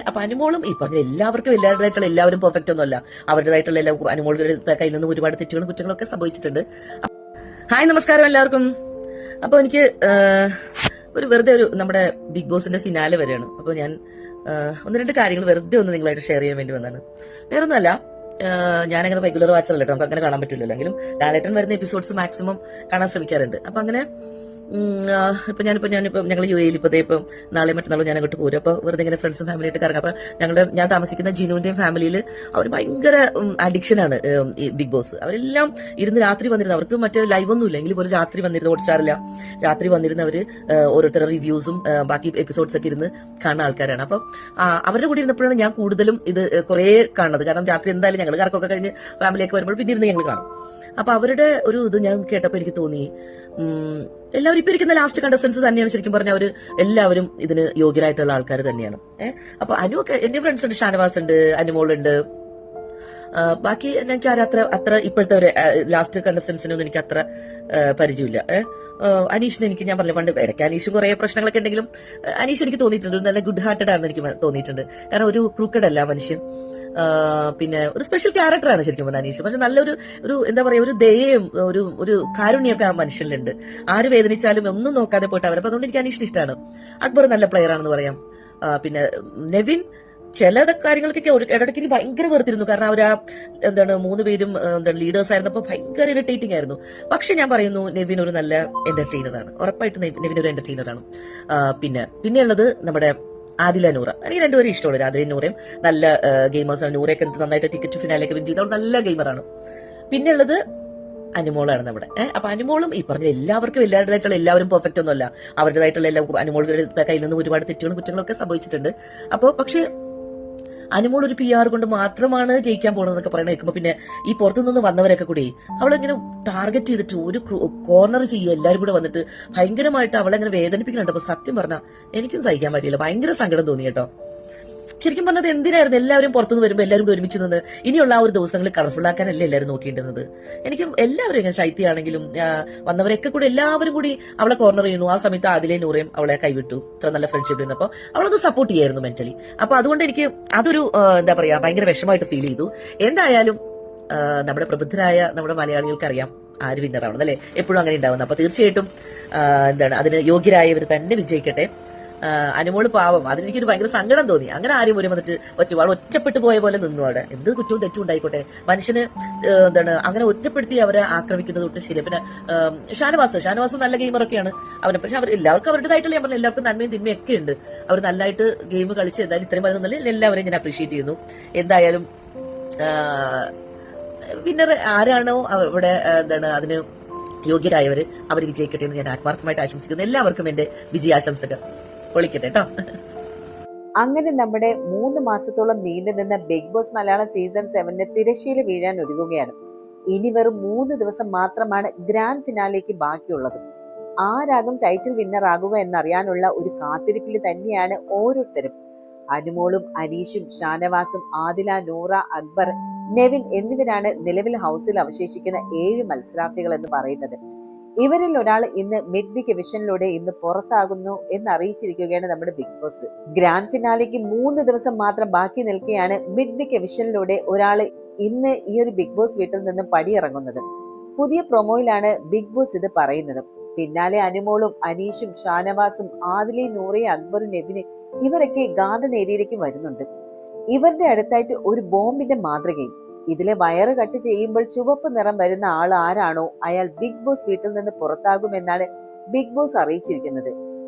അപ്പൊ അനുമോളും ഈ പറഞ്ഞ എല്ലാവർക്കും എല്ലാവരുടെതായിട്ടുള്ള എല്ലാവരും പെർഫെക്റ്റ് ഒന്നുമല്ല. അവരുടേതായിട്ടുള്ള എല്ലാ അനുമോളുടെ കയ്യിൽ നിന്നും ഒരുപാട് തെറ്റുകളും കുറ്റങ്ങളും ഒക്കെ സംഭവിച്ചിട്ടുണ്ട്. ഹായ്, നമസ്കാരം എല്ലാവർക്കും. അപ്പൊ എനിക്ക് വെറുതെ നമ്മുടെ ബിഗ് ബോസിന്റെ ഫിനാലെ വരെയാണ്. അപ്പൊ ഞാൻ ഒന്ന് രണ്ട് കാര്യങ്ങൾ വെറുതെ ഒന്ന് നിങ്ങളായിട്ട് ഷെയർ ചെയ്യാൻ വേണ്ടി വന്നതാണ്. വേറൊന്നുമല്ല, ഞാനങ്ങനെ റെഗുലർ വാച്ചറല്ലോ, നമുക്ക് അങ്ങനെ കാണാൻ പറ്റില്ലല്ലോ. എങ്കിലും ലാലേട്ടൻ വരുന്ന എപ്പിസോഡ്സ് മാക്സിമം കാണാൻ ശ്രമിക്കാറുണ്ട്. അപ്പൊ അങ്ങനെ ഞാനിപ്പോ ഞങ്ങൾ യുഎയിൽ ഇപ്പം നാളെ മറ്റന്നാളും ഞാൻ അങ്ങോട്ട് പോരും. അപ്പൊ വെറുതെ ഇങ്ങനെ ഫ്രണ്ട്സും ഫാമിലിയായിട്ട് കറങ്ങാം. അപ്പൊ ഞാൻ താമസിക്കുന്ന ജിനുവിന്റെയും ഫാമിലിയിൽ അവർ ഭയങ്കര അഡിക്ഷനാണ് ഈ ബിഗ് ബോസ്. അവരെല്ലാം ഇരുന്ന് രാത്രി വന്നിരുന്നു. അവർക്ക് മറ്റേ ലൈവ് ഒന്നും ഇല്ല, എങ്കിലും ഒരു രാത്രി വന്നിരുന്നു, ഹോട്ട്സ്റ്റാറില്ല, രാത്രി വന്നിരുന്ന് അവര് ഓരോരുത്തരുടെ റിവ്യൂസും ബാക്കി എപ്പിസോഡ്സ് ഒക്കെ ഇരുന്ന് കാണുന്ന ആൾക്കാരാണ്. അപ്പൊ അവരുടെ കൂടെ ഇരുന്നപ്പോഴാണ് ഞാൻ കൂടുതലും ഇത് കുറെ കാണുന്നത്. കാരണം രാത്രി എന്തായാലും ഞങ്ങൾ കറക്കൊക്കെ കഴിഞ്ഞ് ഫാമിലിയൊക്കെ വരുമ്പോൾ പിന്നെ ഇരുന്ന് ഞങ്ങൾ കാണും. അപ്പൊ അവരുടെ ഒരു ഇത് ഞാൻ കേട്ടപ്പോൾ എനിക്ക് തോന്നി, എല്ലാവരും ഇപ്പൊ ഇരിക്കുന്ന ലാസ്റ്റ് കണ്ടസ്റ്റൻസ് തന്നെയാണ് ശരിക്കും പറഞ്ഞാൽ അവര് എല്ലാവരും ഇതിന് യോഗ്യരായിട്ടുള്ള ആൾക്കാർ തന്നെയാണ്. അപ്പൊ അനുവൊക്കെ എന്റെ ഫ്രണ്ട്സ് ഉണ്ട്, ഷാനവാസ് ഉണ്ട്, അനുമോളുണ്ട്, ബാക്കി എനിക്ക് അത്ര ഇപ്പോഴത്തെ ഒരു ലാസ്റ്റ് കണ്ടസ്റ്റൻസിനൊന്നും എനിക്ക് അത്ര പരിചയമില്ല. അനീഷിന് എനിക്ക് ഞാൻ പറഞ്ഞു, പണ്ട് ഇടയ്ക്ക് അനീഷും കുറെ പ്രശ്നങ്ങളൊക്കെ ഉണ്ടെങ്കിലും അനീഷ് എനിക്ക് തോന്നിയിട്ടുണ്ട് നല്ല ഗുഡ് ഹാർട്ടഡ് ആണെന്ന് എനിക്ക് തോന്നിയിട്ടുണ്ട്. കാരണം ഒരു ക്രൂക്കഡ് അല്ല മനുഷ്യൻ, പിന്നെ ഒരു സ്പെഷ്യൽ ക്യാരക്ടറാണ് ശരിക്കും പറഞ്ഞാൽ അനീഷ്. പക്ഷെ നല്ലൊരു എന്താ പറയാ, ഒരു ദയയും ഒരു കാരുണ്യമൊക്കെ ആ മനുഷ്യനിലുണ്ട്. ആര് വേദനിച്ചാലും ഒന്നും നോക്കാതെ പോയിട്ട് അവരപ്പോൾ അതുകൊണ്ട് എനിക്ക് അനീഷിന് ഇഷ്ടമാണ്. അക്ബർ നല്ല പ്ലെയർ ആണെന്ന് പറയാം. പിന്നെ നെവിൻ ചില കാര്യങ്ങൾക്കൊക്കെ ഇടയ്ക്ക് ഭയങ്കര വെറുത്തിരുന്നു. കാരണം അവരാ മൂന്ന് പേരും ലീഡേഴ്സ് ആയിരുന്നപ്പോ ഭയങ്കര ഇറിറ്റേറ്റിംഗ് ആയിരുന്നു. പക്ഷെ ഞാൻ പറയുന്നു, നെവിൻ ഒരു നല്ല എന്റർടൈനറാണ്, ഉറപ്പായിട്ട് നെവിൻ ഒരു എന്റർടൈനറാണ്. പിന്നെയുള്ളത് നമ്മുടെ ആദില നൂറ. എനിക്ക് രണ്ടുപേരും ഇഷ്ടമുള്ള ആദില നൂറയും നല്ല ഗെയിമേഴ്സാണ്. നൂറയൊക്കെ നന്നായിട്ട് ടിക്കറ്റ് ഫിനാലേക്ക് വിൻ ചെയ്ത് അവൾ നല്ല ഗെയിമറാണ്. പിന്നെയുള്ളത് അനുമോളാണ് നമ്മുടെ. അപ്പൊ അനുമോളും ഈ പറഞ്ഞ എല്ലാവർക്കും എല്ലാവരുടേതായിട്ടുള്ള എല്ലാവരും പെർഫെക്റ്റ് ഒന്നുമല്ല. അവരുടേതായിട്ടുള്ള എല്ലാ അനുമോളുടെ കയ്യിൽ നിന്നും ഒരുപാട് തെറ്റുകളും കുറ്റങ്ങളും ഒക്കെ സംഭവിച്ചിട്ടുണ്ട്. അപ്പൊ പക്ഷെ അനുമോൾ ഒരു PR കൊണ്ട് മാത്രമാണ് ജയിക്കാൻ പോകണമെന്നൊക്കെ പറയണ കേൾക്കുമ്പോ പിന്നെ ഈ പുറത്തുനിന്ന് വന്നവരൊക്കെ കൂടി അവളെങ്ങനെ ടാർഗറ്റ് ചെയ്തിട്ട് ഒരു കോർണർ ചെയ്യുക, എല്ലാവരും കൂടെ വന്നിട്ട് ഭയങ്കരമായിട്ട് അവളെങ്ങനെ വേദനിപ്പിക്കുന്നുണ്ട്. അപ്പൊ സത്യം പറഞ്ഞാൽ എനിക്കും സഹിക്കാൻ പറ്റില്ല, ഭയങ്കര സങ്കടം തോന്നി കേട്ടോ. ശരിക്കും പറഞ്ഞത് എന്തിനായിരുന്നു എല്ലാവരും പുറത്തുനിന്ന് വരുമ്പോൾ എല്ലാവരും കൂടി ഒരുമിച്ച് നിന്ന് ഇനിയുള്ള ആ ഒരു ദിവസങ്ങൾ കളർഫുൾ ആക്കാനല്ലേ എല്ലാവരും നോക്കിയിരുന്നത്. എനിക്കും എല്ലാവരും ഇങ്ങനെ ശൈത്യാണെങ്കിലും വന്നവരൊക്കെ കൂടി എല്ലാവരും കൂടി അവളെ കോർണർ ചെയ്യുന്നു. ആ സമയത്ത് ആദിലെ നൂറയും അവളെ കൈവിട്ടു. ഇത്ര നല്ല ഫ്രണ്ട്ഷിപ്പ് ഇരുന്നപ്പോൾ അവളത് സപ്പോർട്ട് ചെയ്യായിരുന്നു മെന്റലി. അപ്പൊ അതുകൊണ്ട് എനിക്ക് അതൊരു എന്താ പറയാ ഭയങ്കര വിഷമമായിട്ട് ഫീൽ ചെയ്തു. എന്തായാലും നമ്മുടെ പ്രബുദ്ധരായ നമ്മുടെ മലയാളികൾക്ക് അറിയാം ആര് വിന്നറാവണം അല്ലെ, എപ്പോഴും അങ്ങനെ ഉണ്ടാവുന്നത്. അപ്പൊ തീർച്ചയായിട്ടും അതിന് യോഗ്യരായവർ തന്നെ വിജയിക്കട്ടെ. അനുമോള് പാവം, അതിനെനിക്കൊരു ഭയങ്കര സങ്കടം തോന്നി. അങ്ങനെ ആരും ഒരു വന്നിട്ട് ഒറ്റപ്പെട്ടു പോയ പോലെ നിന്നു അവിടെ. എന്ത് കുറ്റവും തെറ്റും ഉണ്ടായിക്കോട്ടെ, മനുഷ്യന് അങ്ങനെ ഒറ്റപ്പെടുത്തി അവരെ ആക്രമിക്കുന്നത് തൊട്ട് ശരിയാ. പിന്നെ ഷാനവാസും നല്ല ഗെയിമറൊക്കെയാണ് അവനെ. പക്ഷെ അവർ എല്ലാവർക്കും അവരുടേതായിട്ടുള്ള ഞാൻ പറഞ്ഞു എല്ലാവർക്കും നന്മയും തിന്മയും ഒക്കെ ഉണ്ട്. അവർ നല്ലതായിട്ട് ഗെയിം കളിച്ച് എന്തായാലും ഇത്രയും പറയുന്നില്ല, എല്ലാവരെയും ഞാൻ അപ്രീഷിയേറ്റ് ചെയ്യുന്നു. എന്തായാലും വിന്നർ ആരാണോ ഇവിടെ അതിന് യോഗ്യരായവര് അവർ വിജയിക്കട്ടെ എന്ന് ഞാൻ ആത്മാർത്ഥമായിട്ട് ആശംസിക്കുന്നു. എല്ലാവർക്കും എന്റെ വിജയാശംസകൾ. പൊളിക്കട്ടെ കേട്ടോ. അങ്ങനെ നമ്മുടെ 3 മാസത്തോളം നീണ്ടുനിന്ന ബിഗ് ബോസ് മലയാളം സീസൺ 7 തിരശ്ശീല വീഴാൻ ഒരുങ്ങുകയാണ്. ഇനി വെറും 3 ദിവസം മാത്രമാണ് ഗ്രാൻഡ് ഫിനാലേക്ക് ബാക്കിയുള്ളത്. ആരാകും ടൈറ്റിൽ വിന്നർ ആകുക എന്നറിയാനുള്ള ഒരു കാത്തിരിപ്പിൽ തന്നെയാണ് ഓരോരുത്തരും. അനുമോളും അനീഷും ഷാനവാസും ആദില, നൂറ, അക്ബർ, നെവിൻ എന്നിവരാണ് നിലവിൽ ഹൗസിൽ അവശേഷിക്കുന്ന 7 മത്സരാർത്ഥികൾ എന്ന് പറയുന്നത്. ഇവരിൽ ഒരാൾ ഇന്ന് മിഡ് വീക്ക് എവിഷനിലൂടെ ഇന്ന് പുറത്താകുന്നു എന്ന് അറിയിച്ചിരിക്കുകയാണ് നമ്മുടെ ബിഗ് ബോസ്. ഗ്രാൻഡ് ഫിനാലേക്ക് 3 ദിവസം മാത്രം ബാക്കി നിൽക്കെയാണ് മിഡ് വീക്ക് എവിഷനിലൂടെ ഒരാള് ഇന്ന് ഈ ഒരു ബിഗ് ബോസ് വീട്ടിൽ നിന്നും പടിയിറങ്ങുന്നത്. പുതിയ പ്രൊമോയിലാണ് ബിഗ് ബോസ് ഇത് പറയുന്നത്. പിന്നാലെ അനുമോളും അനീഷും ഷാനവാസും ആദിലെ, നൂറയും അക്ബറും നെവിന് ഇവരൊക്കെ ഗാർഡൻ ഏരിയയിലേക്ക് വരുന്നുണ്ട്. ഇവരുടെ അടുത്തായിട്ട് ഒരു ബോംബിന്റെ മാതൃകയും. ഇതിലെ വയറ് കട്ട് ചെയ്യുമ്പോൾ ചുവപ്പ് നിറം വരുന്ന ആൾ ആരാണോ അയാൾ ബിഗ് ബോസ് വീട്ടിൽ നിന്ന് പുറത്താകുമെന്നാണ് ബിഗ് ബോസ് അറിയിച്ചിരിക്കുന്നത്.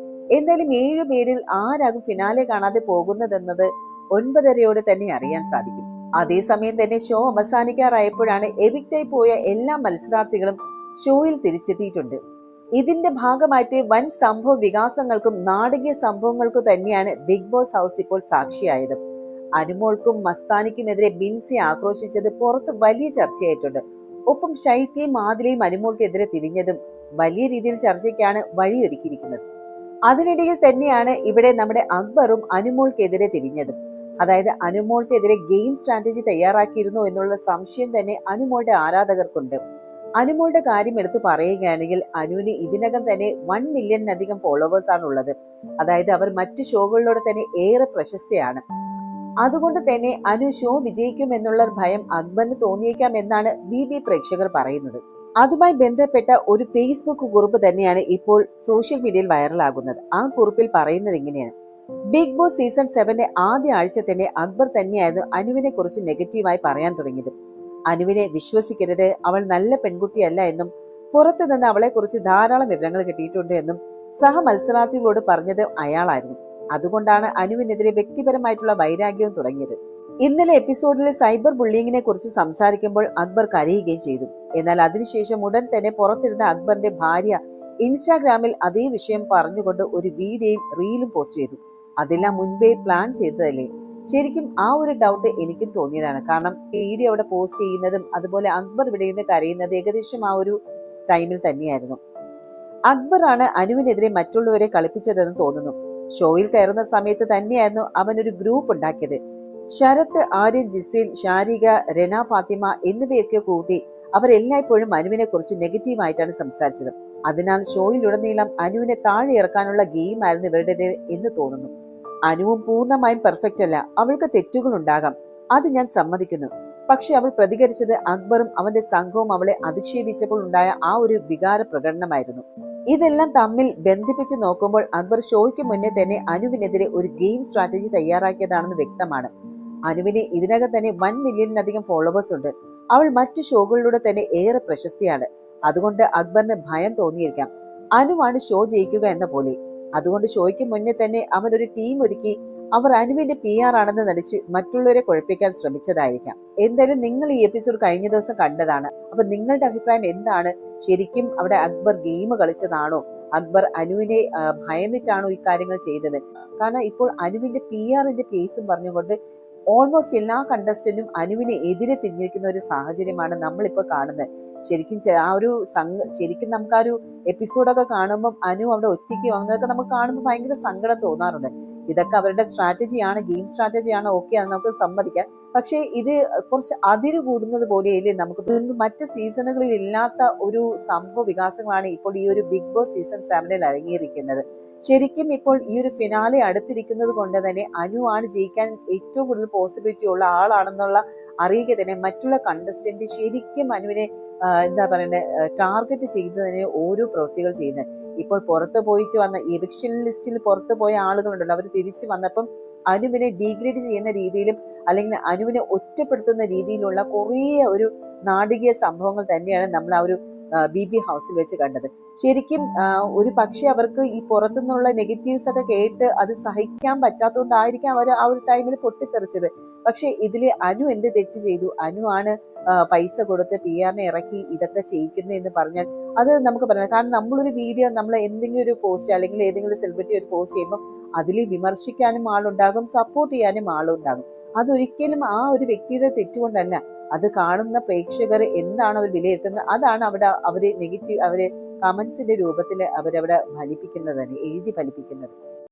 എന്തായാലും 7 പേരിൽ ആരാകും ഫിനാലെ കാണാതെ പോകുന്നതെന്നത് 9:30 തന്നെ അറിയാൻ സാധിക്കും. അതേസമയം തന്നെ ഷോ അവസാനിക്കാറായപ്പോഴാണ് എവിക്റ്റായി പോയ എല്ലാ മത്സരാർത്ഥികളും ഷോയിൽ തിരിച്ചെത്തിയിട്ടുണ്ട്. ഇതിന്റെ ഭാഗമായിട്ട് വൻ സംഭവ വികാസങ്ങൾക്കും നാടകീയ സംഭവങ്ങൾക്കും തന്നെയാണ് ബിഗ് ബോസ് ഹൗസ് ഇപ്പോൾ സാക്ഷിയായത്. അനുമോൾക്കും മസ്താനിക്കുമെതിരെ ബിൻസി ആക്രോശിച്ചത് പുറത്ത് വലിയ ചർച്ചയായിട്ടുണ്ട്. ഒപ്പം ശൈത്യയും ആദിലയും അനുമോൾക്കെതിരെ തിരിഞ്ഞതും വലിയ രീതിയിൽ ചർച്ചയ്ക്കാണ് വഴിയൊരുക്കിയിരിക്കുന്നത്. അതിനിടയിൽ തന്നെയാണ് ഇവിടെ നമ്മുടെ അക്ബറും അനുമോൾക്കെതിരെ തിരിഞ്ഞതും. അതായത് അനുമോൾക്കെതിരെ ഗെയിം സ്ട്രാറ്റജി തയ്യാറാക്കിയിരുന്നു എന്നുള്ള സംശയം തന്നെ അനുമോളുടെ ആരാധകർക്കുണ്ട്. അനുമോളുടെ കാര്യം എടുത്തു പറയുകയാണെങ്കിൽ അനുവിന് ഇതിനകം തന്നെ 1 മില്യണിലധികം ഫോളോവേഴ്സ് ആണ് ഉള്ളത്. അതായത് അവർ മറ്റു ഷോകളിലൂടെ തന്നെ ഏറെ പ്രശസ്തയാണ്. അതുകൊണ്ട് തന്നെ അനു ഷോ വിജയിക്കും എന്നുള്ള ഭയം അക്ബറിന് തോന്നിയേക്കാം എന്നാണ് ബി പ്രേക്ഷകർ പറയുന്നത്. അതുമായി ബന്ധപ്പെട്ട ഒരു ഫേസ്ബുക്ക് കുറിപ്പ് തന്നെയാണ് ഇപ്പോൾ സോഷ്യൽ മീഡിയയിൽ വൈറലാകുന്നത്. ആ കുറിപ്പിൽ പറയുന്നത് ഇങ്ങനെയാണ്: ബിഗ് ബോസ് സീസൺ 7 ആദ്യ ആഴ്ച തന്നെ അക്ബർ തന്നെയായിരുന്നു അനുവിനെ കുറിച്ച് നെഗറ്റീവായി പറയാൻ തുടങ്ങിയത്. അനുവിനെ വിശ്വസിക്കരുത്, അവൾ നല്ല പെൺകുട്ടിയല്ല എന്നും പുറത്തു നിന്ന് അവളെ കുറിച്ച് ധാരാളം വിവരങ്ങൾ കിട്ടിയിട്ടുണ്ട് എന്നും സഹ മത്സരാർത്ഥികളോട് പറഞ്ഞത് അയാളായിരുന്നു. അതുകൊണ്ടാണ് അനുവിനെതിരെ വ്യക്തിപരമായിട്ടുള്ള വൈരാഗ്യവും തുടങ്ങിയത്. ഇന്നലെ എപ്പിസോഡിൽ സൈബർ ബുള്ളിങ്ങിനെ കുറിച്ച് സംസാരിക്കുമ്പോൾ അക്ബർ കരയുകയും ചെയ്തു. എന്നാൽ അതിനുശേഷം ഉടൻ തന്നെ പുറത്തിരുന്ന അക്ബറിന്റെ ഭാര്യ ഇൻസ്റ്റാഗ്രാമിൽ അതേ വിഷയം പറഞ്ഞുകൊണ്ട് ഒരു വീഡിയോയും റീലും പോസ്റ്റ് ചെയ്തു. അതെല്ലാം മുൻപേ പ്ലാൻ ചെയ്തതല്ലേ? ശരിക്കും ആ ഒരു ഡൗട്ട് എനിക്കും തോന്നിയതാണ്. കാരണം വീഡിയോ അവിടെ പോസ്റ്റ് ചെയ്യുന്നതും അതുപോലെ അക്ബർ ഇവിടെ നിന്ന് കരയുന്നത് ഏകദേശം ആ ഒരു ടൈമിൽ തന്നെയായിരുന്നു. അക്ബറാണ് അനുവിനെതിരെ മറ്റുള്ളവരെ കളിപ്പിച്ചതെന്ന് തോന്നുന്നു. ഷോയിൽ കയറുന്ന സമയത്ത് തന്നെയായിരുന്നു അവനൊരു ഗ്രൂപ്പ് ഉണ്ടാക്കിയത്. ശരത്ത്, ആര്യൻ, ജിസേൽ, ഷാരിക, റെന, ഫാത്തിമ എന്നിവയൊക്കെ കൂട്ടി അവരെല്ലായ്പ്പോഴും അനുവിനെ കുറിച്ച് നെഗറ്റീവായിട്ടാണ് സംസാരിച്ചത്. അതിനാൽ ഷോയിലുടനീളം അനുവിനെ താഴെ ഇറക്കാനുള്ള ഗെയിം ആയിരുന്നു ഇവരുടേത് എന്ന് തോന്നുന്നു. അനുവും പൂർണ്ണമായും പെർഫെക്റ്റ് അല്ല, അവൾക്ക് തെറ്റുകൾ ഉണ്ടാകാം, അത് ഞാൻ സമ്മതിക്കുന്നു. പക്ഷെ അവൾ പ്രതികരിച്ചത് അക്ബറും അവന്റെ സംഘവും അവളെ അധിക്ഷേപിച്ചപ്പോൾ ഉണ്ടായ ആ ഒരു വികാര പ്രകടനമായിരുന്നു. ഇതെല്ലാം തമ്മിൽ ബന്ധിപ്പിച്ച് നോക്കുമ്പോൾ അക്ബർ ഷോയ്ക്ക് മുന്നേ തന്നെ അനുവിനെതിരെ ഒരു ഗെയിം സ്ട്രാറ്റജി തയ്യാറാക്കിയതാണെന്ന് വ്യക്തമാണ്. അനുവിന് ഇതിനകം തന്നെ 1 മില്യണിലധികം ഫോളോവേഴ്സ് ഉണ്ട്. അവൾ മറ്റു ഷോകളിലൂടെ തന്നെ ഏറെ പ്രശസ്തിയാണ്. അതുകൊണ്ട് അക്ബറിന് ഭയം തോന്നിയിരിക്കാം. അനുവാണ് ഷോ ജയിക്കുക എന്ന പോലെ. അതുകൊണ്ട് ഷോയ്ക്ക് മുന്നേ തന്നെ അവൻ ഒരു ടീം ഒരുക്കി അവർ അനുവിന്റെ PR ആണെന്ന് നടിച്ച് മറ്റുള്ളവരെ കുഴപ്പിക്കാൻ ശ്രമിച്ചതായിരിക്കാം. എന്തായാലും നിങ്ങൾ ഈ എപ്പിസോഡ് കഴിഞ്ഞ ദിവസം കണ്ടതാണ്. അപ്പൊ നിങ്ങളുടെ അഭിപ്രായം എന്താണ്? ശരിക്കും അവിടെ അക്ബർ ഗെയിം കളിച്ചതാണോ? അക്ബർ അനുവിനെ ഭയന്നിട്ടാണോ ഈ കാര്യങ്ങൾ ചെയ്തത്? കാരണം ഇപ്പോൾ അനുവിന്റെ PR-ന്റെ കേസും പറഞ്ഞുകൊണ്ട് ഓൾമോസ്റ്റ് എല്ലാ കണ്ടസ്റ്റന്റും അനുവിനെ എതിരെ തിരിഞ്ഞിരിക്കുന്ന ഒരു സാഹചര്യമാണ് നമ്മളിപ്പോൾ കാണുന്നത്. ശരിക്കും ശരിക്കും നമുക്ക് ആ ഒരു എപ്പിസോഡൊക്കെ കാണുമ്പോൾ അനു അവിടെ ഒറ്റയ്ക്ക് വന്നതൊക്കെ നമുക്ക് കാണുമ്പോൾ ഭയങ്കര സങ്കടം തോന്നാറുണ്ട്. ഇതൊക്കെ അവരുടെ സ്ട്രാറ്റജിയാണ്, ഗെയിം സ്ട്രാറ്റജിയാണ്, ഓക്കെ, അത് നമുക്ക് സമ്മതിക്കാം. പക്ഷേ ഇത് കുറച്ച് അതിര് കൂടുന്നത് പോലെയല്ലേ നമുക്ക് മറ്റ് സീസണുകളിൽ ഇല്ലാത്ത ഒരു സംഭവ വികാസങ്ങളാണ് ഇപ്പോൾ ഈ ഒരു ബിഗ് ബോസ് സീസൺ 7 അരങ്ങേറിയിരിക്കുന്നത്. ശരിക്കും ഇപ്പോൾ ഈ ഒരു ഫിനാലെ അടുത്തിരിക്കുന്നത് കൊണ്ട് തന്നെ അനു ആണ് ജയിക്കാൻ ഏറ്റവും കൂടുതൽ പോസിബിലിറ്റി ഉള്ള ആളാണെന്നുള്ള അറിയുക തന്നെ മറ്റുള്ള കണ്ടസ്റ്റന്റ് ശരിക്കും അനുവിനെ ടാർഗറ്റ് ചെയ്തതിന് ഓരോ പ്രവൃത്തികൾ ചെയ്യുന്നത്. ഇപ്പോൾ പുറത്തു പോയിട്ട് വന്ന എവിക്ഷൻ ലിസ്റ്റിൽ പുറത്തു പോയ ആളുകളുണ്ടല്ലോ, അവർ തിരിച്ചു വന്നപ്പം അനുവിനെ ഡീഗ്രേഡ് ചെയ്യുന്ന രീതിയിലും അല്ലെങ്കിൽ അനുവിനെ ഒറ്റപ്പെടുത്തുന്ന രീതിയിലുള്ള കുറേ ഒരു നാടകീയ സംഭവങ്ങൾ തന്നെയാണ് നമ്മൾ ആ ഒരു BB ഹൗസിൽ വെച്ച് കണ്ടത്. ശരിക്കും ഒരു പക്ഷെ അവർക്ക് ഈ പുറത്തുനിന്നുള്ള നെഗറ്റീവ്സ് ഒക്കെ കേട്ട് അത് സഹിക്കാൻ പറ്റാത്തതുകൊണ്ടായിരിക്കാം അവർ ആ ഒരു ടൈമിൽ പൊട്ടിത്തെറിച്ചത്. പക്ഷെ ഇതില് അനു എന്ത് തെറ്റ് ചെയ്തു? അനു ആണ് പൈസ കൊടുത്ത് PR-നെ ഇറക്കി ഇതൊക്കെ ചെയ്യിക്കുന്നത് എന്ന് പറഞ്ഞാൽ അത് നമുക്ക് പറയാം. കാരണം നമ്മളൊരു വീഡിയോ, നമ്മൾ എന്തെങ്കിലും ഒരു പോസ്റ്റ് അല്ലെങ്കിൽ ഏതെങ്കിലും സെലിബ്രിറ്റി ഒരു പോസ്റ്റ് ചെയ്യുമ്പോൾ അതിൽ വിമർശിക്കാനും ആളുണ്ടാകും, സപ്പോർട്ട് ചെയ്യാനും ആളുണ്ടാകും. അതൊരിക്കലും ആ ഒരു വ്യക്തിയുടെ തെറ്റുകൊണ്ടല്ല. അത് കാണുന്ന പ്രേക്ഷകർ എന്താണ് അവർ വിലയിരുത്തുന്നത് അതാണ് അവിടെ അവര് കമന്റ്സിന്റെ രൂപത്തിൽ അവരവിടെ ഫലിപ്പിക്കുന്നത്, തന്നെ എഴുതി ഫലിപ്പിക്കുന്നത്.